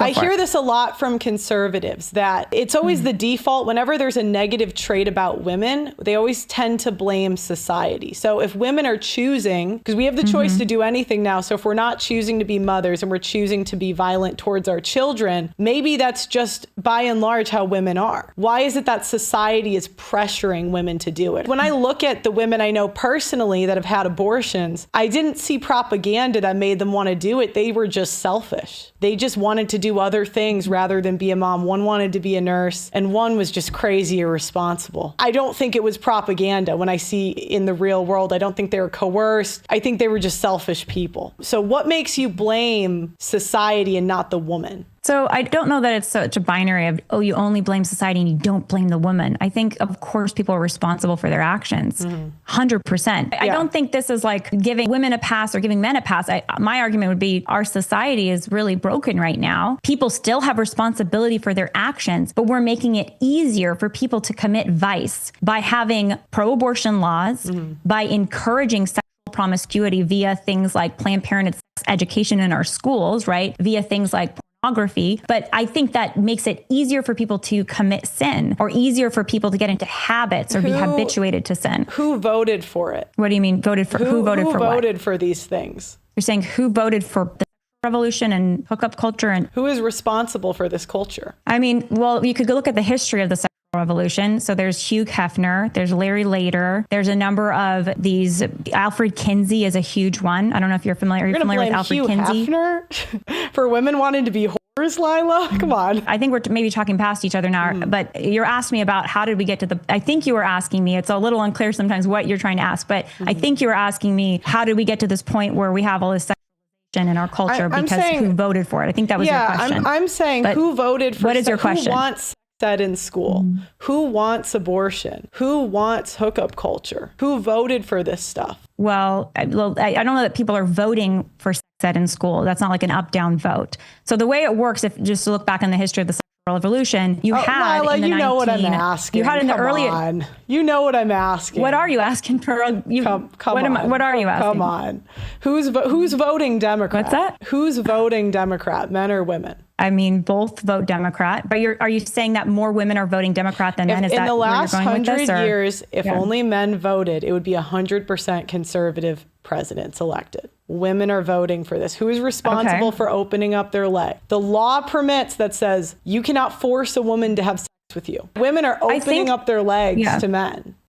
I hear this a lot from conservatives, that it's always the default. Whenever there's a negative trait about women, they always tend to blame society. So if women are choosing, because we have the choice to do anything now. So if we're not choosing to be mothers and we're choosing to be violent towards our children, maybe that's just by and large how women are. Why is it that society is pressuring women to do it? When I look at the women I know personally that have had abortions, I didn't see propaganda that made them want to do it. They were just selfish. They just wanted to do other things rather than be a mom. One wanted to be a nurse and one was just crazy irresponsible. I don't think it was propaganda when I see in the real world. I don't think they were coerced. I think they were just selfish people. So what makes you blame society and not the woman? So I don't know that it's such a binary of, oh, you only blame society and you don't blame the woman. I think, of course, people are responsible for their actions. 100%. I don't think this is like giving women a pass or giving men a pass. My argument would be our society is really broken right now. People still have responsibility for their actions, but we're making it easier for people to commit vice by having pro-abortion laws, by encouraging sexual promiscuity via things like Planned Parenthood sex education in our schools, right? Via things like pornography. But I think that makes it easier for people to commit sin, or easier for people to get into habits or be habituated to sin. Who voted for it? What do you mean voted for? Who voted for what? Who voted for these things? You're saying who voted for the revolution and hookup culture, and who is responsible for this culture? I mean, well, you could go look at the history of the sexual revolution. So there's Hugh Hefner, there's Larry Lader, there's a number of these. Alfred Kinsey is a huge one. I don't know if you're familiar. Are you familiar with Alfred Kinsey? Hugh Hefner for women wanting to be whores, Lila? Come on. I think we're maybe talking past each other now, but you're asking me about how did we get to the, I think you were asking me, it's a little unclear sometimes what you're trying to ask, but I think you were asking me, how did we get to this point where we have all this in our culture who voted for it? I think that was your question. I'm saying but who voted for what is your question? Who wants sex ed in school? Who wants abortion? Who wants hookup culture? Who voted for this stuff? Well, I don't know that people are voting for sex ed in school. That's not like an up-down vote. So the way it works, if just to look back on the history of the sexual revolution, you had Lila, in the you know what I'm asking. You had in the early. On. You know what I'm asking. What are you asking for? What are you asking? Come on. Who's voting Democrat? What's that? Who's voting Democrat? Men or women? I mean, both vote Democrat, but are you saying that more women are voting Democrat than men? Is in that the last where you're going 100 with this, years, if only men voted, it would be 100% conservative presidents elected. Women are voting for this. Who is responsible for opening up their leg? The law permits that says you cannot force a woman to have sex with you. Women are opening up their legs to men.